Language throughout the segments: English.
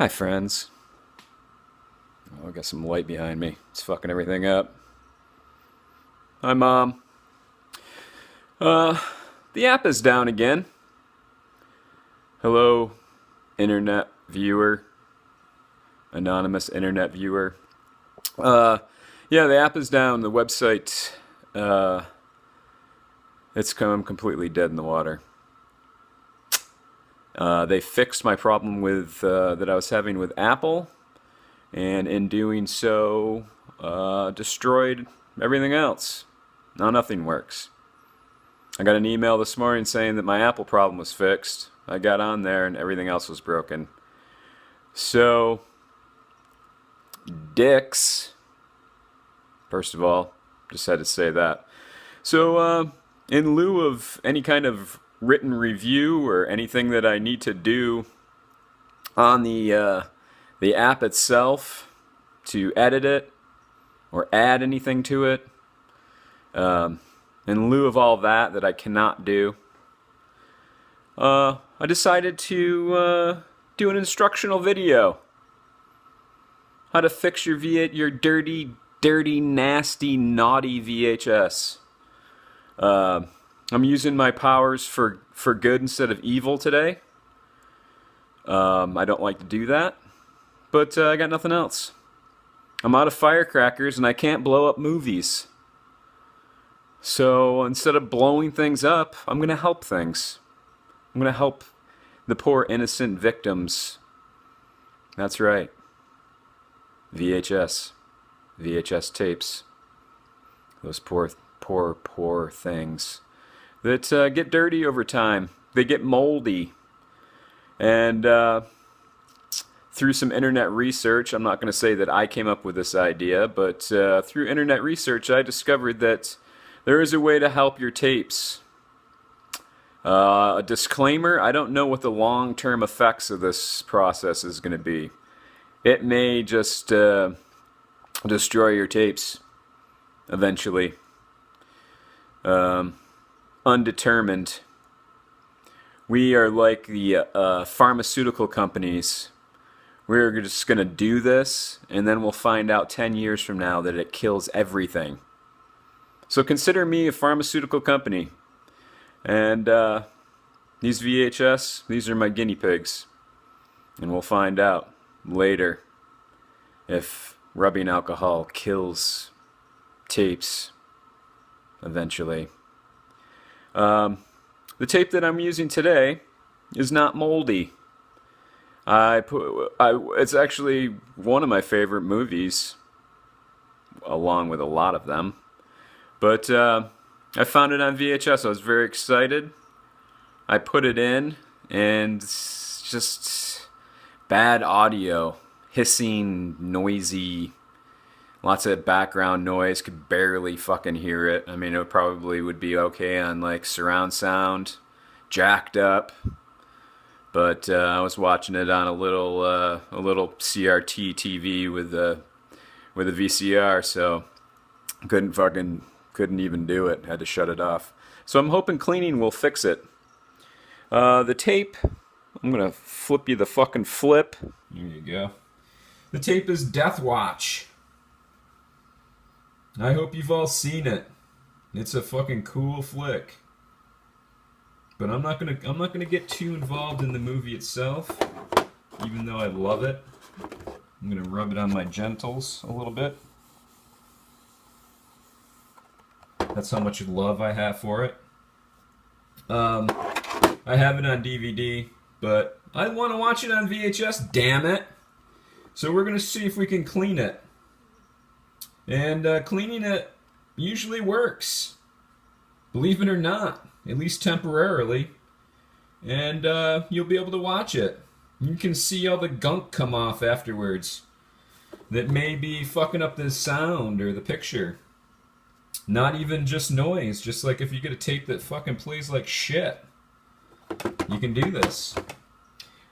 Hi, friends. Oh, I got some light behind me. It's fucking everything up. Hi, Mom. Uh, the app is down again. Hello, internet viewer. Anonymous internet viewer. Uh, yeah, the app is down. The website, it's come completely dead in the water. They fixed my problem with that I was having with Apple, and in doing so, destroyed everything else. Now nothing works. I got an email this morning saying that my Apple problem was fixed. I got on there and everything else was broken. So, dicks. First of all, just had to say that. So, in lieu of any kind of written review or anything that I need to do on the app itself to edit it or add anything to it, in lieu of all that I cannot do, I decided to do an instructional video. How to fix your dirty, nasty, naughty VHS. I'm using my powers for good instead of evil today. I don't like to do that, but I got nothing else. I'm out of firecrackers and I can't blow up movies. So instead of blowing things up, I'm going to help things. I'm going to help the poor innocent victims. That's right. VHS. VHS tapes. Those poor things that get dirty over time. They get moldy. And through some internet research, I'm not going to say that I came up with this idea, but through internet research, I discovered that there is a way to help your tapes. A disclaimer, I don't know what the long-term effects of this process is going to be. It may just destroy your tapes eventually. Undetermined. We are like the pharmaceutical companies. We're just going to do this, and then we'll find out 10 years from now that it kills everything. So consider me a pharmaceutical company. And these VHS, these are my guinea pigs. And we'll find out later if rubbing alcohol kills tapes eventually. The tape that I'm using today is not moldy. It's actually one of my favorite movies, along with a lot of them. But I found it on VHS. I was very excited. I put it in, and it's just bad audio, hissing, noisy, lots of background noise. Could barely fucking hear it. I mean, it probably would be okay on like surround sound, jacked up. But I was watching it on a little CRT TV with a VCR, so couldn't even do it. Had to shut it off. So I'm hoping cleaning will fix it. The tape, I'm gonna flip you the fucking flip. There you go. The tape is Death Watch. I hope you've all seen it. It's a fucking cool flick. But I'm not gonna get too involved in the movie itself, even though I love it. I'm gonna rub it on my genitals a little bit. That's how much love I have for it. I have it on DVD, but I want to watch it on VHS, damn it! So we're gonna see if we can clean it. And cleaning it usually works. Believe it or not, at least temporarily. And you'll be able to watch it. You can see all the gunk come off afterwards that may be fucking up the sound or the picture. Not even just noise, just like if you get a tape that fucking plays like shit. You can do this.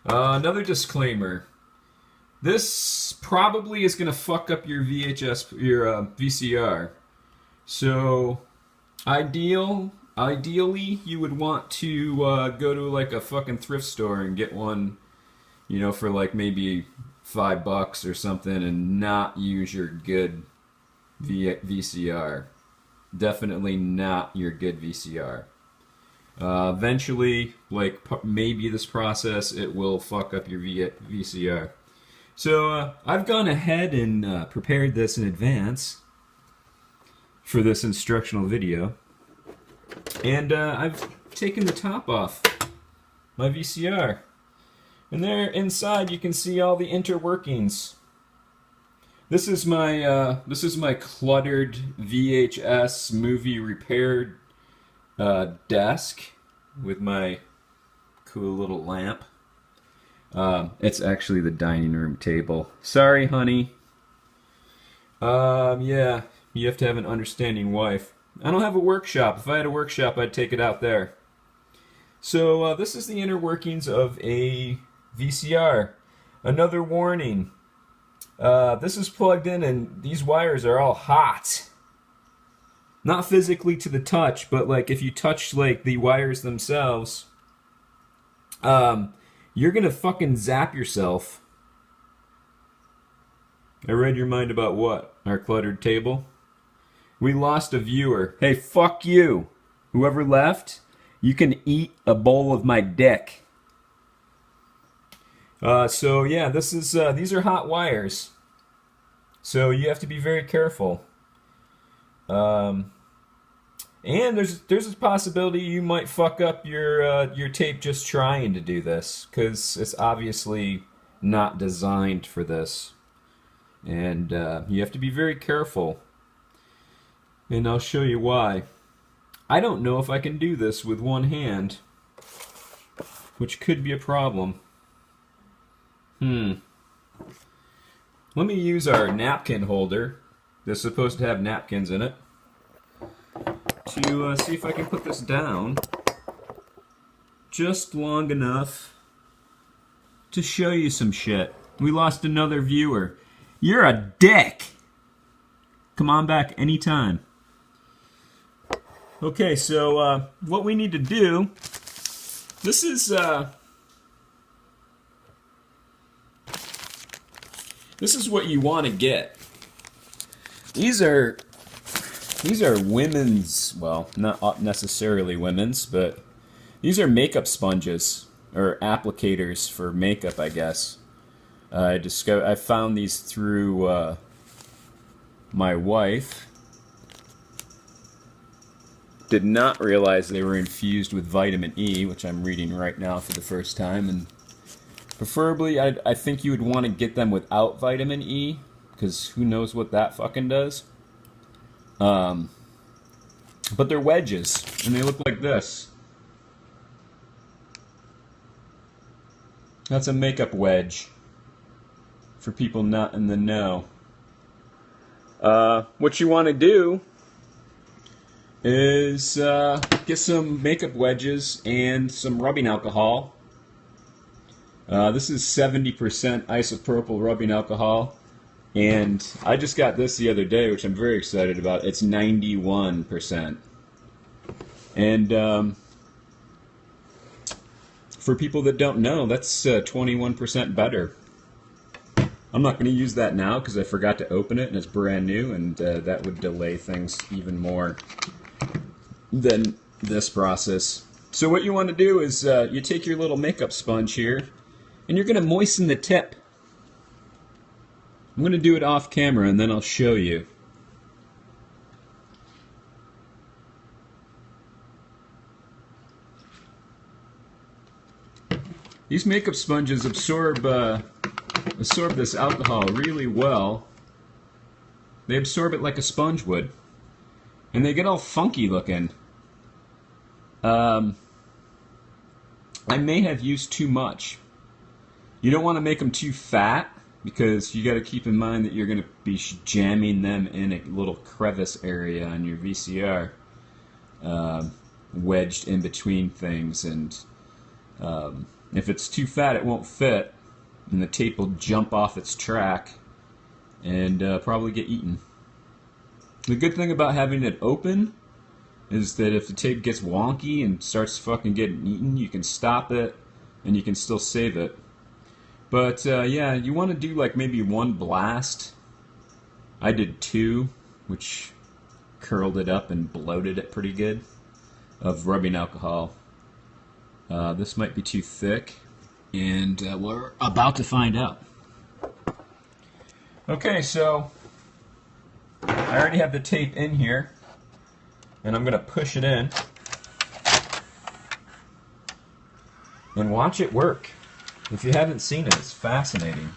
Another disclaimer. This probably is going to fuck up your VCR. So, ideally, you would want to go to like a fucking thrift store and get one you know, for like maybe $5 or something, and not use your good VCR. Definitely not your good VCR. Eventually, like maybe this process, it will fuck up your VCR. So I've gone ahead and prepared this in advance for this instructional video, and I've taken the top off my VCR, and there inside you can see all the interworkings. This is my cluttered VHS movie repair desk with my cool little lamp. It's actually the dining room table. Sorry, honey. Yeah, you have to have an understanding wife. I don't have a workshop. If I had a workshop, I'd take it out there. So this is the inner workings of a VCR. Another warning. This is plugged in and these wires are all hot. Not physically to the touch, but like if you touch like the wires themselves, you're gonna fucking zap yourself. I read your mind about what? Our cluttered table? We lost a viewer. Hey, fuck you. Whoever left, you can eat a bowl of my dick. So yeah, this is these are hot wires, so you have to be very careful. And there's a possibility you might fuck up your tape just trying to do this, because it's obviously not designed for this, and you have to be very careful. And I'll show you why. I don't know if I can do this with one hand, which could be a problem. Let me use our napkin holder. This is supposed to have napkins in it. To see if I can put this down just long enough to show you some shit. We lost another viewer. You're a dick! Come on back anytime. Okay, so what we need to do, this is what you want to get. These are women's, well, not necessarily women's, but these are makeup sponges or applicators for makeup, I guess. I found these through my wife. Did not realize they were infused with vitamin E, which I'm reading right now for the first time, and preferably I think you would want to get them without vitamin E, because who knows what that fucking does. But they're wedges, and they look like this. That's a makeup wedge for people not in the know. What you want to do is get some makeup wedges and some rubbing alcohol. This is 70% isopropyl rubbing alcohol, and I just got this the other day, which I'm very excited about. It's 91%. And for people that don't know, that's 21% better. I'm not going to use that now because I forgot to open it and it's brand new, and that would delay things even more than this process. So what you want to do is you take your little makeup sponge here and you're going to moisten the tip. I'm going to do it off camera and then I'll show you. These makeup sponges absorb this alcohol really well. They absorb it like a sponge would. And they get all funky looking. I may have used too much. You don't want to make them too fat, because you got to keep in mind that you're going to be jamming them in a little crevice area on your VCR, wedged in between things, and if it's too fat it won't fit, and the tape will jump off its track and probably get eaten. The good thing about having it open is that if the tape gets wonky and starts fucking getting eaten, you can stop it and you can still save it. But yeah, you want to do like maybe one blast. I did two, which curled it up and bloated it pretty good, of rubbing alcohol. This might be too thick, and we're about to find out. Okay, so I already have the tape in here, and I'm going to push it in and watch it work. If you haven't seen it, it's fascinating.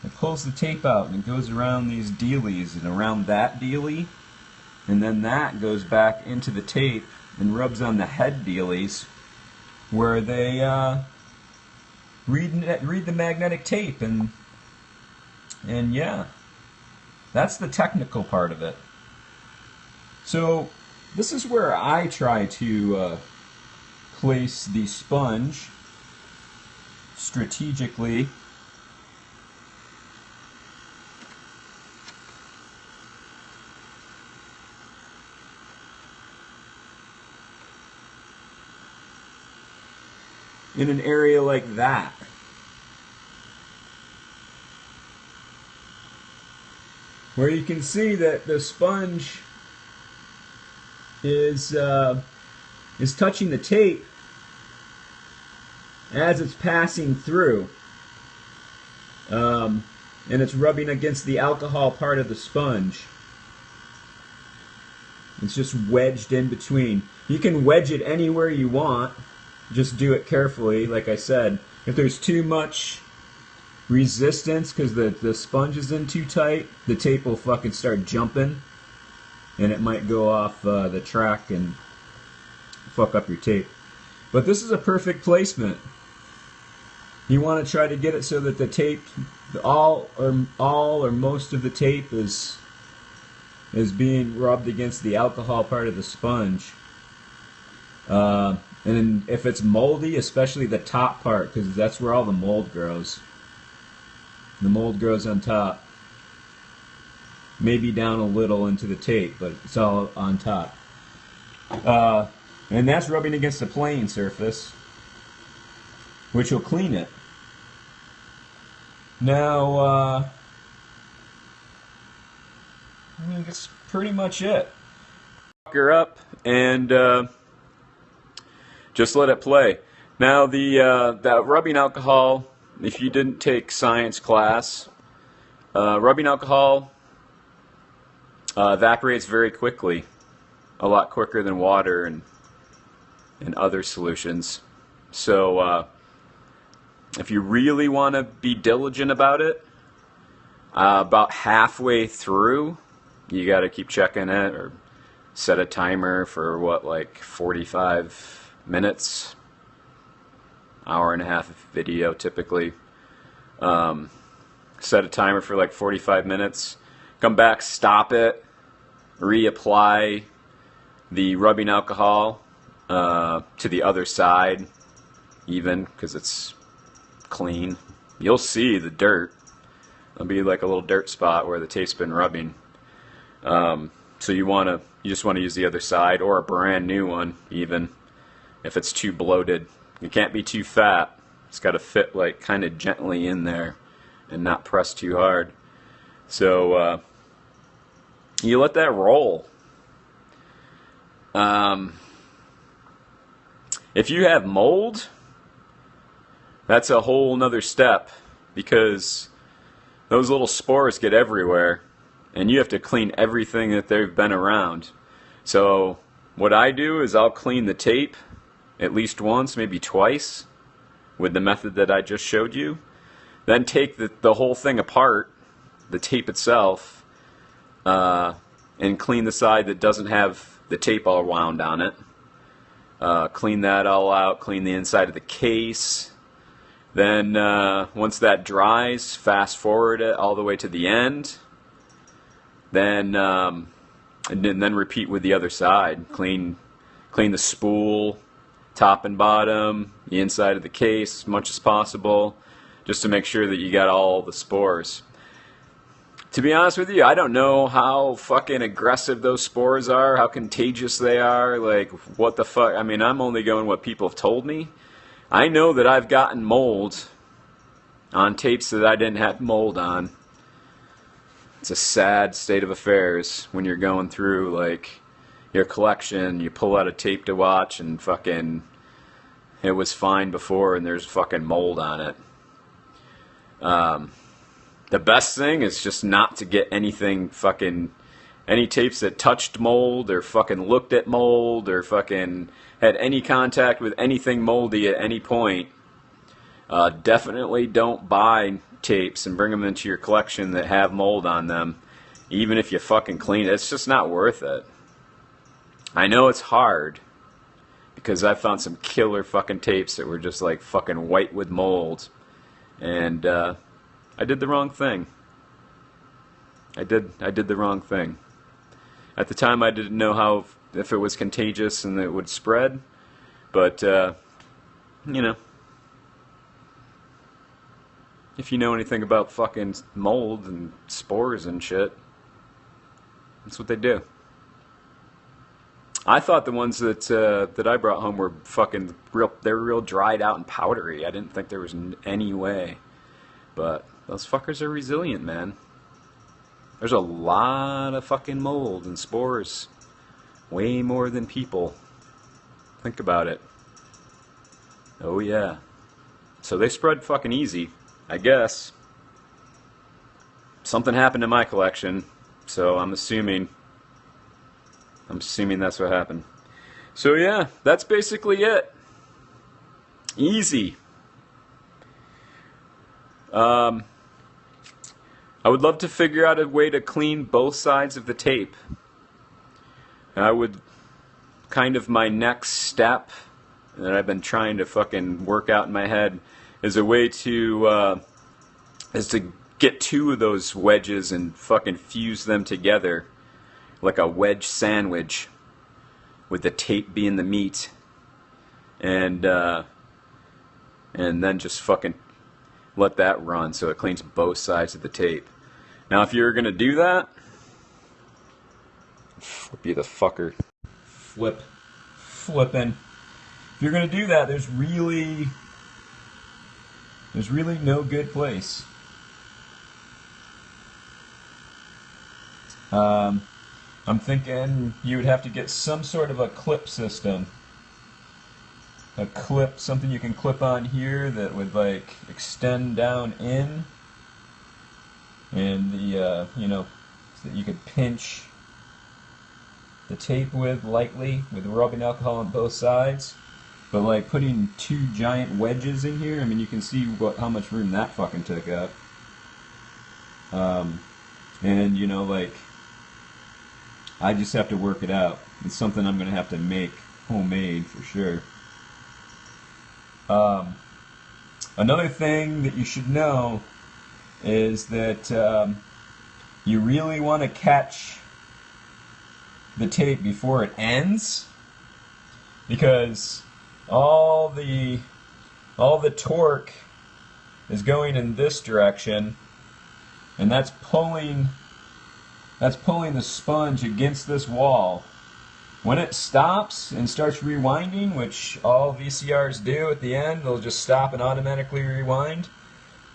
It pulls the tape out and it goes around these dealies and around that dealie, and then that goes back into the tape and rubs on the head dealies where they read the magnetic tape, and yeah, that's the technical part of it. So this is where I try to place the sponge strategically. In an area like that. Where you can see that the sponge is touching the tape as it's passing through. And it's rubbing against the alcohol part of the sponge. It's just wedged in between. You can wedge it anywhere you want. Just do it carefully, like I said. If there's too much resistance because the sponge is in too tight, the tape will fucking start jumping, and it might go off the track and fuck up your tape. But this is a perfect placement. You want to try to get it so that the tape, all or most of the tape is being rubbed against the alcohol part of the sponge. And if it's moldy, especially the top part, because that's where all the mold grows. The mold grows on top. Maybe down a little into the tape, but it's all on top. And that's rubbing against the playing surface, which will clean it. Now, I think that's pretty much it. Fuck her up and just let it play. Now that rubbing alcohol, if you didn't take science class, rubbing alcohol evaporates very quickly, a lot quicker than water and other solutions. So if you really want to be diligent about it, about halfway through, you got to keep checking it or set a timer for like 45 minutes, hour and a half of video typically. Set a timer for like 45 minutes, come back, stop it, reapply the rubbing alcohol to the other side, even because it's clean. You'll see the dirt. There'll be like a little dirt spot where the tape's been rubbing. So you just want to use the other side, or a brand new one even. If it's too bloated, it can't be too fat. It's got to fit like kind of gently in there and not press too hard. So you let that roll. If you have mold, that's a whole nother step, because those little spores get everywhere and you have to clean everything that they've been around. So what I do is I'll clean the tape at least once, maybe twice, with the method that I just showed you. Then take the whole thing apart, the tape itself, and clean the side that doesn't have the tape all wound on it. Clean that all out, clean the inside of the case. Then once that dries, fast forward it all the way to the end. Then and then repeat with the other side. Clean the spool, top and bottom, the inside of the case as much as possible, just to make sure that you got all the spores. To be honest with you, I don't know how fucking aggressive those spores are, how contagious they are, like what the fuck. I mean, I'm only going what people have told me, I know that I've gotten mold on tapes that I didn't have mold on. It's a sad state of affairs when you're going through like your collection, you pull out a tape to watch and fucking it was fine before and there's fucking mold on it. The best thing is just not to get anything fucking, any tapes that touched mold or fucking looked at mold or fucking had any contact with anything moldy at any point. Definitely don't buy tapes and bring them into your collection that have mold on them, even if you fucking clean it. It's just not worth it. I know it's hard because I found some killer fucking tapes that were just like fucking white with mold, and I did the wrong thing. I did the wrong thing. At the time, I didn't know how if it was contagious and it would spread, but you know, if you know anything about fucking mold and spores and shit, that's what they do. I thought the ones that I brought home were fucking real. They were real dried out and powdery. I didn't think there was any way, but those fuckers are resilient, man. There's a lot of fucking mold and spores. Way more than people. Think about it. Oh yeah. So they spread fucking easy, I guess. Something happened in my collection, so I'm assuming that's what happened. So yeah, that's basically it. Easy. I would love to figure out a way to clean both sides of the tape. I would, kind of my next step that I've been trying to fucking work out in my head is a way to, is to get two of those wedges and fucking fuse them together like a wedge sandwich with the tape being the meat, and then just fucking let that run so it cleans both sides of the tape. Now, if you're gonna do that, flip you the fucker. Flipping. If you're gonna do that, there's really no good place. I'm thinking you would have to get some sort of a clip system. A clip, something you can clip on here that would like extend down in, and the so that you could pinch the tape with lightly with rubbing alcohol on both sides. But like putting two giant wedges in here, I mean, you can see how much room that fucking took up. And you know, like, I just have to work it out. It's something I'm gonna have to make homemade for sure. Another thing that you should know is that you really want to catch the tape before it ends, because all the torque is going in this direction, and that's pulling the sponge against this wall. When it stops and starts rewinding, which all VCRs do at the end, they'll just stop and automatically rewind.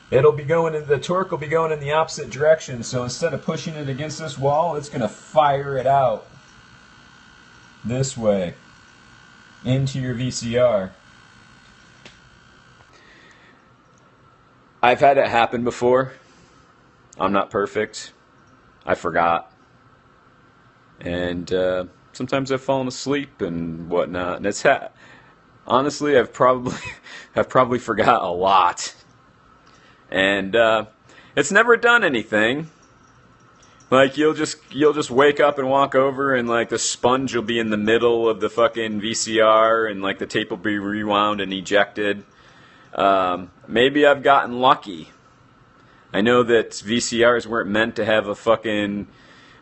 The torque will be going in the opposite direction, so instead of pushing it against this wall, it's going to fire it out this way into your VCR. I've had it happen before. I'm not perfect. I forgot. And sometimes I've fallen asleep and whatnot. And it's honestly, I've probably forgot a lot. And it's never done anything. Like you'll just wake up and walk over, and like the sponge will be in the middle of the fucking VCR, and like the tape will be rewound and ejected. Maybe I've gotten lucky. I know that VCRs weren't meant to have a fucking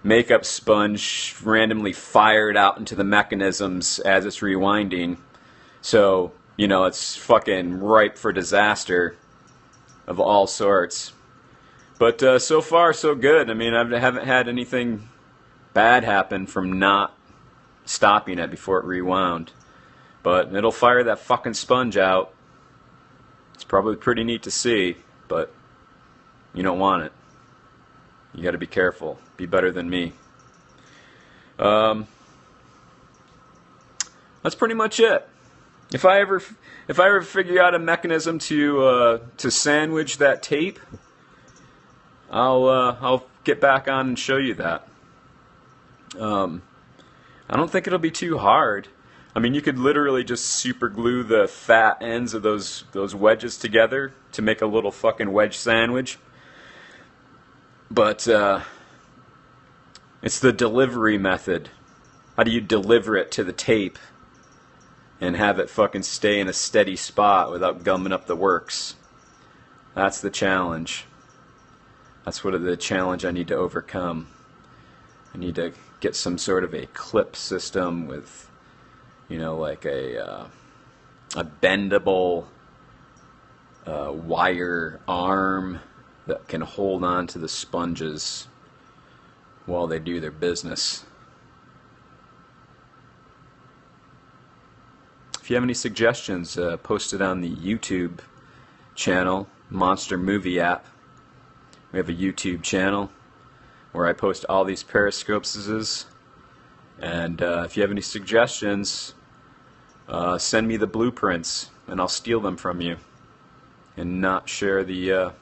makeup sponge randomly fired out into the mechanisms as it's rewinding. So, you know, it's fucking ripe for disaster of all sorts. But so far, so good. I mean, I haven't had anything bad happen from not stopping it before it rewound. But it'll fire that fucking sponge out. It's probably pretty neat to see, but you don't want it. You got to be careful. Be better than me. That's pretty much it. If I ever figure out a mechanism to sandwich that tape, I'll get back on and show you that. I don't think it'll be too hard. I mean, you could literally just super glue the fat ends of those wedges together to make a little fucking wedge sandwich. But it's the delivery method. How do you deliver it to the tape and have it fucking stay in a steady spot without gumming up the works? That's the challenge. That's what the challenge I need to overcome. I need to get some sort of a clip system with, you know, like a bendable wire arm that can hold on to the sponges while they do their business. If you have any suggestions, post it on the YouTube channel, Monster Movie App. We have a YouTube channel where I post all these periscopes. And if you have any suggestions, send me the blueprints and I'll steal them from you and not share the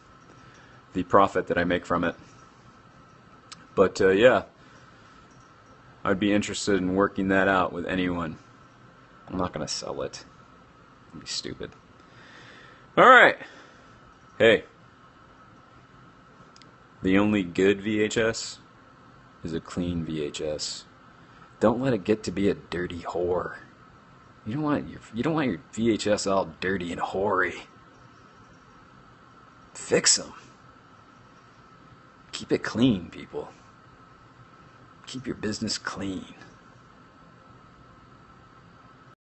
profit that I make from it. But yeah, I'd be interested in working that out with anyone. I'm not going to sell it. It'd be stupid. Alright. Hey. The only good VHS is a clean VHS. Don't let it get to be a dirty whore. You don't want your VHS all dirty and hoary. Fix them. Keep it clean, people. Keep your business clean.